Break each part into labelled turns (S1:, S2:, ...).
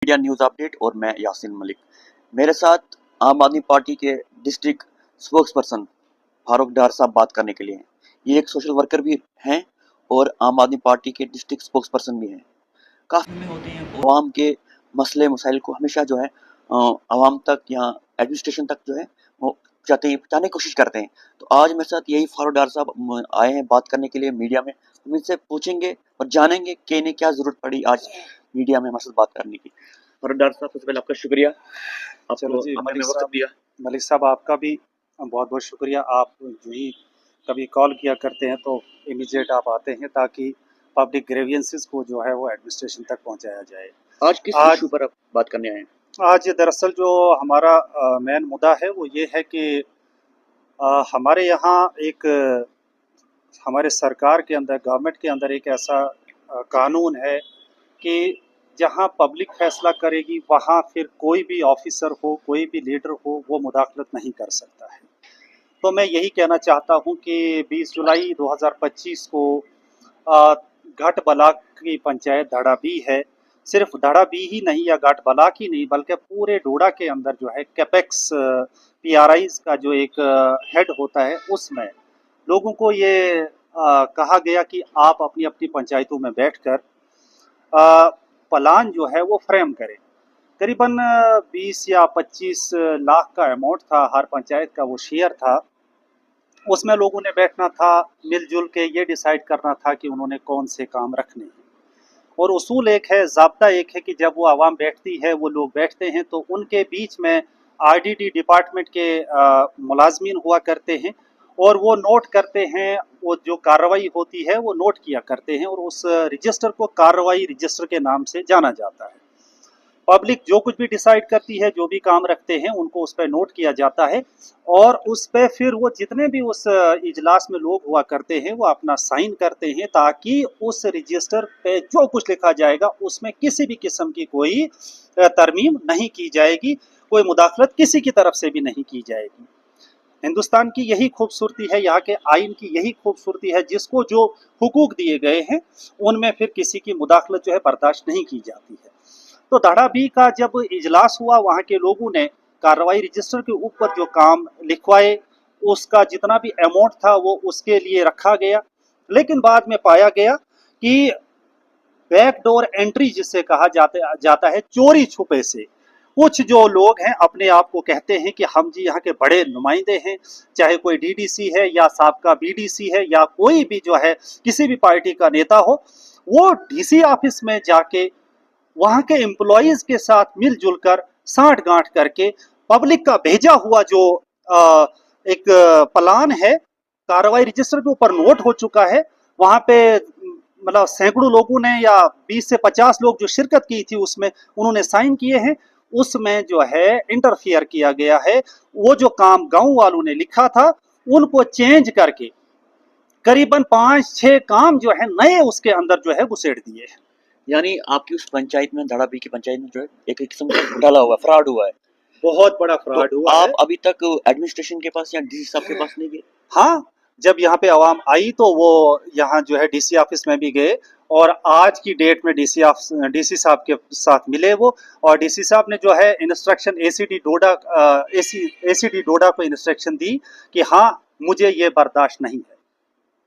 S1: Media news update और मैं यासिन मलिक। मेरे साथ आम आदमी पार्टी के डिस्ट्रिक्ट स्पोक्स पर्सन फारूक डार साहब बात करने के लिए हैं। ये एक सोशल वर्कर भी हैं और आम आदमी पार्टी के डिस्ट्रिक्ट स्पोक्स पर्सन भी हैं। काफ़ी में होते हैं और आवाम के मसले मसाइल को हमेशा जो है आवाम तक या एडमिनिस्ट्रेशन तक जो है वो पहुँचाने की कोशिश करते हैं। तो आज मेरे साथ यही फारूक डार साहब आए हैं बात करने के लिए मीडिया में। हम इनसे पूछेंगे और जानेंगे कि इन्हें क्या ज़रूरत पड़ी आज मीडिया में हमारे साथ बात करने की। फारूक डार साहब, सबसे पहले आपका शुक्रिया,
S2: चलो जी
S1: आपने वक्त दिया।
S2: मलिक साहब आपका भी बहुत बहुत शुक्रिया। आप जो ही कभी कॉल किया करते हैं तो इमीडिएट आप आते हैं ताकि पब्लिक ग्रेवियंसेस को जो है वो एडमिनिस्ट्रेशन तक पहुंचाया जाए।
S1: आज किस इशू पर आप बात करने आए हैं?
S2: आज दरअसल जो हमारा मेन मुद्दा है वो ये है कि हमारे यहाँ एक हमारे सरकार के अंदर गवर्नमेंट के अंदर एक ऐसा कानून है कि जहाँ पब्लिक फैसला करेगी वहाँ फिर कोई भी ऑफिसर हो, कोई भी लीडर हो, वो मुदाखलत नहीं कर सकता है। तो मैं यही कहना चाहता हूँ कि 20 जुलाई 2025 को घाट ब्लाक की पंचायत धड़ा बी है। सिर्फ धड़ा बी ही नहीं या घाट ब्लाक ही नहीं बल्कि पूरे डोडा के अंदर जो है कैपेक्स पीआरआईज का जो एक हेड होता है उसमें लोगों को ये कहा गया कि आप अपनी अपनी पंचायतों में बैठकर प्लान जो है वो फ्रेम करें। करीबन 20 या 25 लाख का अमाउंट था, हर पंचायत का वो शेयर था। उसमें लोगों ने बैठना था, मिलजुल के ये डिसाइड करना था कि उन्होंने कौन से काम रखने हैं। और उसूल एक है, ज़ाब्ता एक है कि जब वो आवाम बैठती है, वो लोग बैठते हैं तो उनके बीच में आरडीडी डिपार्टमेंट के मुलाजमीन हुआ करते हैं और वो नोट करते हैं, वो जो कार्रवाई होती है वो नोट किया करते हैं और उस रजिस्टर को कार्रवाई रजिस्टर के नाम से जाना जाता है। पब्लिक जो कुछ भी डिसाइड करती है, जो भी काम रखते हैं, उनको उस पर नोट किया जाता है और उस पर फिर वो जितने भी उस इजलास में लोग हुआ करते हैं वो अपना साइन करते हैं ताकि उस रजिस्टर पे जो कुछ लिखा जाएगा उसमें किसी भी किस्म की कोई तरमीम नहीं की जाएगी, कोई मुदाखलत किसी की तरफ से भी नहीं की जाएगी। हिंदुस्तान की यही खूबसूरती है, यहाँ के आइन की यही खूबसूरती है, जिसको जो हुकूक दिए गए हैं उनमें फिर किसी की मुदाखलत जो है बर्दाश्त नहीं की जाती है। तो धड़ा बी का जब इजलास हुआ, वहाँ के लोगों ने कार्रवाई रजिस्टर के ऊपर जो काम लिखवाए, उसका जितना भी अमाउंट था वो उसके लिए रखा गया। लेकिन बाद में पाया गया कि बैकडोर एंट्री जिसे कहा जाता है, चोरी छुपे से कुछ जो लोग हैं अपने आप को कहते हैं कि हम जी यहाँ के बड़े नुमाइंदे हैं, चाहे कोई डीडीसी है या साबका बीडीसी है या कोई भी जो है किसी भी पार्टी का नेता हो, वो डीसी ऑफिस में जाके वहां के एम्प्लॉयज के साथ मिलजुल कर साठ गांठ करके पब्लिक का भेजा हुआ जो एक प्लान है, कार्रवाई रजिस्टर के ऊपर नोट हो चुका है। वहां पे मतलब सैकड़ों लोगों ने या 20 से 50 लोग जो शिरकत की थी उसमें उन्होंने साइन किए हैं। उसमें जो है इंटरफियर किया गया है। वो जो काम गांव वालों ने लिखा था उनको चेंज करके करीबन 5-6 काम जो है नए उसके अंदर जो है घुसेड़ दिए हैं।
S1: यानी आपकी उस पंचायत में, धड़ा बी की पंचायत में जो है एक किस्म का डाला हुआ फ्रॉड हुआ है,
S2: बहुत बड़ा फ्रॉड
S1: तो
S2: हुआ
S1: आप
S2: है।
S1: अभी तक एडमिनिस्ट्रेशन के पास या डीसी साहब के पास नहीं गए?
S2: हाँ, जब यहाँ पे आवाम आई तो वो यहाँ जो है डीसी ऑफिस में भी गए और आज की डेट में डीसी साहब के साथ मिले वो, और डीसी साहब ने जो है इंस्ट्रक्शन एसीडी डोडा को इंस्ट्रक्शन दी कि हाँ मुझे ये बर्दाश्त नहीं है।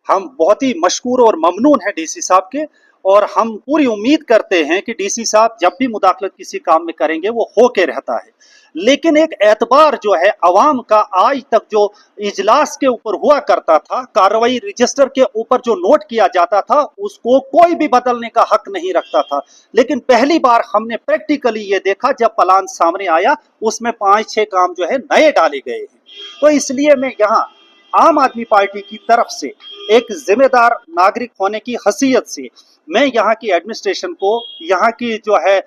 S2: हम बहुत ही मशकूर और ममनून हैं डीसी साहब के और हम पूरी उम्मीद करते हैं कि डीसी साहब जब भी मुदाखलत किसी काम में करेंगे वो होके रहता है। लेकिन एक एतबार जो है अवाम का आज तक जो इजलास के ऊपर हुआ करता था, कार्रवाई रजिस्टर के ऊपर जो नोट किया जाता था उसको कोई भी बदलने का हक नहीं रखता था। लेकिन पहली बार हमने प्रैक्टिकली ये देखा जब प्लान सामने आया, उसमें 5-6 काम जो है नए डाले गए हैं। तो इसलिए मैं यहाँ आम आदमी पार्टी की तरफ से एक जिम्मेदार नागरिक होने की हैसियत से मैं यहाँ की एडमिनिस्ट्रेशन को, यहाँ की जो है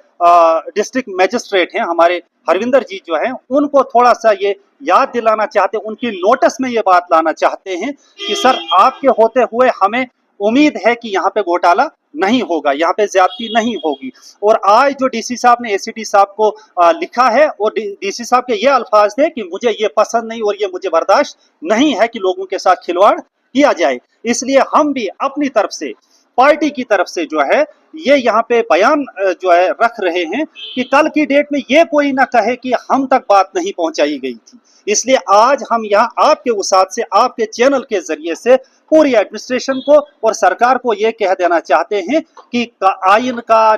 S2: डिस्ट्रिक्ट मजिस्ट्रेट हैं हमारे हरविंदर जी जो हैं, उनको थोड़ा सा ये याद दिलाना चाहते हैं, उनकी नोटिस में ये बात लाना चाहते हैं कि सर आपके होते हुए हमें उम्मीद है कि यहाँ पे घोटाला नहीं होगा, यहाँ पे ज्यादती नहीं होगी। और आज जो डीसी साहब ने एसीडी साहब को लिखा है और डीसी साहब के ये अल्फाज थे कि मुझे ये पसंद नहीं और ये मुझे बर्दाश्त नहीं है कि लोगों के साथ खिलवाड़ किया जाए। इसलिए हम भी अपनी तरफ से, पार्टी की तरफ से जो है ये यहाँ पे बयान जो है रख रहे हैं कि कल की डेट में ये कोई ना कहे कि हम तक बात नहीं पहुंचाई गई थी। इसलिए आज हम यहाँ आपके वसात से, आपके चैनल के जरिए से पूरी एडमिनिस्ट्रेशन को और सरकार को ये कह देना चाहते हैं कि आइन का,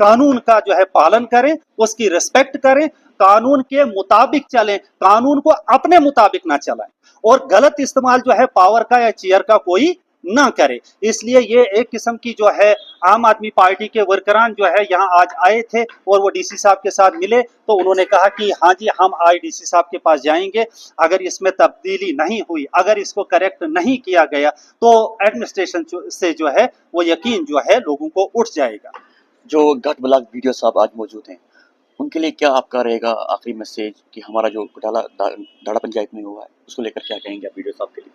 S2: कानून का जो है पालन करें, उसकी रिस्पेक्ट करें, कानून के मुताबिक चलें, कानून को अपने मुताबिक ना चलाएं और गलत इस्तेमाल जो है पावर का या चेयर का कोई ना करे। इसलिए ये एक किस्म की जो है आम आदमी पार्टी के वर्करान जो है यहाँ आज आए थे और वो डीसी साहब के साथ मिले तो उन्होंने कहा कि हाँ जी हम आज डीसी साहब के पास जाएंगे, अगर इसमें तब्दीली नहीं हुई, अगर इसको करेक्ट नहीं किया गया तो एडमिनिस्ट्रेशन से जो है वो यकीन जो है लोगों को उठ जाएगा।
S1: जो गठ ब्लॉक वीडियो साहब आज मौजूद हैं, उनके लिए क्या आपका रहेगा आखिरी मैसेज कि हमारा जो दाड़ा पंचायत में हुआ है उसको लेकर क्या कहेंगे आप वीडियो साहब के लिए?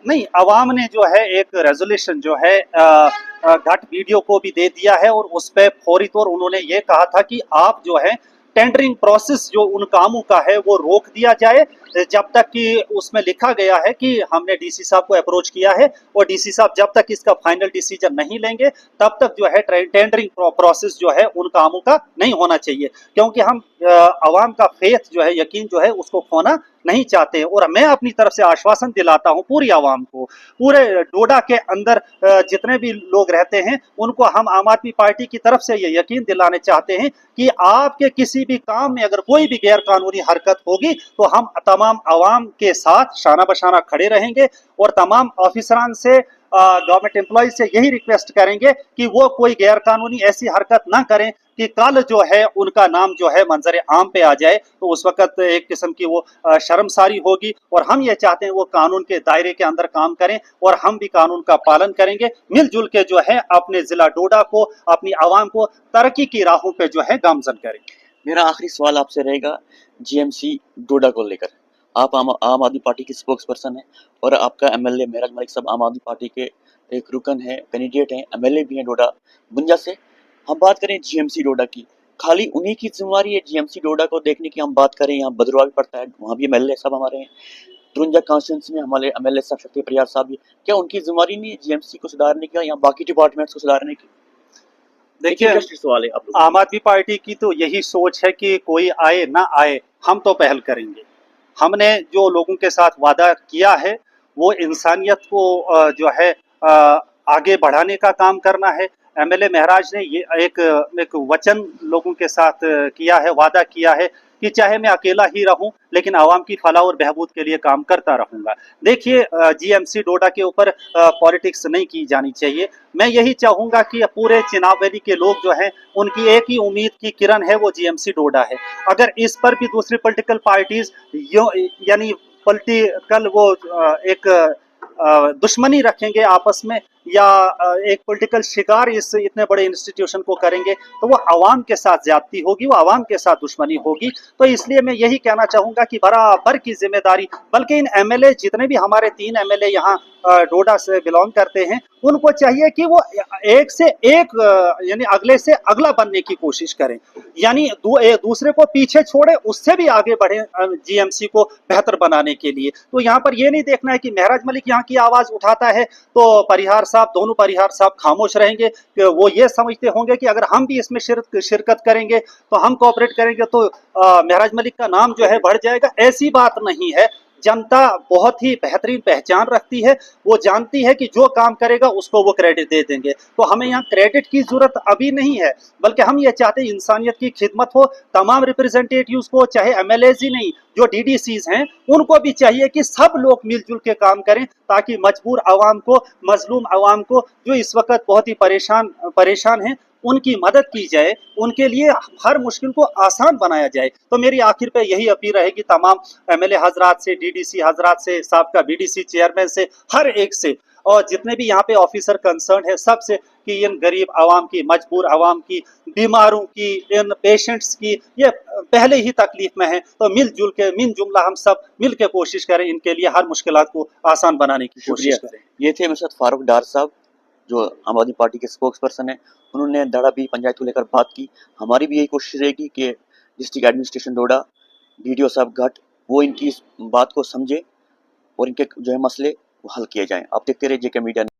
S2: नहीं, अवाम ने जो है एक रेजोल्यूशन जो है घट वीडियो को भी दे दिया है और उस पर फौरी तौर उन्होंने ये कहा था कि आप जो है टेंडरिंग प्रोसेस जो उन कामों का है वो रोक दिया जाए जब तक कि उसमें लिखा गया है कि हमने डीसी साहब को अप्रोच किया है और डीसी साहब जब तक इसका फाइनल डिसीजन नहीं लेंगे तब तक जो है टेंडरिंग प्रोसेस जो है उन कामों का नहीं होना चाहिए, क्योंकि हम अवाम का फेथ जो है, यकीन जो है उसको खोना नहीं चाहते। और मैं अपनी तरफ से आश्वासन दिलाता हूं पूरी आवाम को, पूरे डोडा के अंदर जितने भी लोग रहते हैं उनको हम आम आदमी पार्टी की तरफ से ये यकीन दिलाने चाहते हैं कि आपके किसी भी काम में अगर कोई भी गैर कानूनी हरकत होगी तो हम तमाम आवाम के साथ शाना बशाना खड़े रहेंगे और तमाम ऑफिसरान से, गवर्नमेंट एम्प्लॉय से यही रिक्वेस्ट करेंगे कि वो कोई गैर कानूनी ऐसी हरकत ना करें कि कल जो है उनका नाम जो है मंजर आम पे आ जाए, तो उस वक्त एक किस्म की वो शर्मसारी होगी। और हम ये चाहते हैं वो कानून के दायरे के अंदर काम करें और हम भी कानून का पालन करेंगे, मिलजुल के जो है अपने जिला डोडा को, अपनी आवाम को तरक्की की राहों पे जो है गामजन करें।
S1: मेरा आखिरी सवाल आपसे रहेगा जीएमसी डोडा को लेकर। आप आम आदमी पार्टी के स्पोक्स पर्सन हैं और आपका एमएलए मेहराज मलिक साहब आम आदमी पार्टी के एक रुकन है, कैंडिडेट हैं, एमएलए भी हैं डोडा बुंजा से। हम बात करें जीएमसी डोडा की, खाली उन्हीं की जिम्मेवारी है जीएमसी डोडा को देखने की। हम बात करें यहाँ भद्रवाह भी पड़ता है, वहाँ भी एमएलए साहब हमारे हैं, तुरंजा कॉन्स्टिट्यूंसी में हमारे एमएलए साहब शक्ति प्रयाग साहब भी, क्या उनकी जिम्मेवारी नहीं है जीएमसी को सुधारने की या बाकी डिपार्टमेंट्स को सुधारने की?
S2: देखिए,
S1: सवाल है आप
S2: आम आदमी पार्टी की तो यही सोच है कि कोई आए ना आए हम तो पहल करेंगे। हमने जो लोगों के साथ वादा किया है वो इंसानियत को जो है आगे बढ़ाने का काम करना है। एमएलए महराज ने ये एक वचन लोगों के साथ किया है, वादा किया है कि चाहे मैं अकेला ही रहूं लेकिन आवाम की फलाह और बहबूद के लिए काम करता रहूंगा। देखिए, जीएमसी डोडा के ऊपर पॉलिटिक्स नहीं की जानी चाहिए। मैं यही चाहूंगा कि पूरे चिनाब वैली के लोग जो हैं उनकी एक ही उम्मीद की किरण है, वो जीएमसी डोडा है। अगर इस पर भी दूसरी पॉलिटिकल पार्टीज यानी पॉलिटिकल वो एक दुश्मनी रखेंगे आपस में या एक पॉलिटिकल शिकार इस इतने बड़े इंस्टीट्यूशन को करेंगे तो वो आवाम के साथ ज्यादती होगी, वो आवाम के साथ दुश्मनी होगी। तो इसलिए मैं यही कहना चाहूंगा कि बराबर की जिम्मेदारी, बल्कि इन एमएलए जितने भी हमारे 3 एमएलए यहाँ डोडा से बिलोंग करते हैं उनको चाहिए कि वो एक से एक यानी अगले से अगला बनने की कोशिश करें, यानी दूसरे को पीछे छोड़े, उससे भी आगे बढ़े जीएमसी को बेहतर बनाने के लिए। तो यहाँ पर ये नहीं देखना है कि महराज मलिक यहाँ की आवाज उठाता है तो परिहार साहब, दोनों परिहार साहब खामोश रहेंगे। वो ये समझते होंगे कि अगर हम भी इसमें शिरकत करेंगे तो हम कोऑपरेट करेंगे तो महराज मलिक का नाम जो है बढ़ जाएगा। ऐसी बात नहीं है। जनता बहुत ही बेहतरीन पहचान रखती है, वो जानती है कि जो काम करेगा उसको वो क्रेडिट दे देंगे। तो हमें यहाँ क्रेडिट की जरूरत अभी नहीं है, बल्कि हम ये चाहते हैं इंसानियत की खिदमत हो। तमाम रिप्रेजेंटेटिव्स को, चाहे एमएलएज ही नहीं, जो डीडीसीज हैं उनको भी चाहिए कि सब लोग मिलजुल के काम करें ताकि मजबूर आवाम को, मजलूम आवाम को जो इस वक्त बहुत ही परेशान है, उनकी मदद की जाए, उनके लिए हर मुश्किल को आसान बनाया जाए। तो मेरी आखिर पे यही अपील रहेगी तमाम एमएलए हजरात से, डीडीसी हजरात से, साबका बीडीसी चेयरमैन से, हर एक से और जितने भी यहाँ पे ऑफिसर कंसर्न है सबसे कि इन गरीब आवाम की, मजबूर आवाम की, बीमारों की, इन पेशेंट्स की ये पहले ही तकलीफ में है, तो मिल जुमला हम सब मिल के कोशिश करें इनके लिए हर मुश्किलात को आसान बनाने की कोशिश करें।
S1: ये थे मेरे साथ फारूक डार साहब जो आम आदमी पार्टी के स्पोक्स पर्सन है। उन्होंने दाड़ा भी पंचायत को लेकर बात की। हमारी भी यही कोशिश रहेगी कि डिस्ट्रिक्ट एडमिनिस्ट्रेशन डोडा, डीडीओ साहब घाट, वो इनकी इस बात को समझे और इनके जो है मसले वो हल किए जाएं। आप देखते रहिए जेके मीडिया।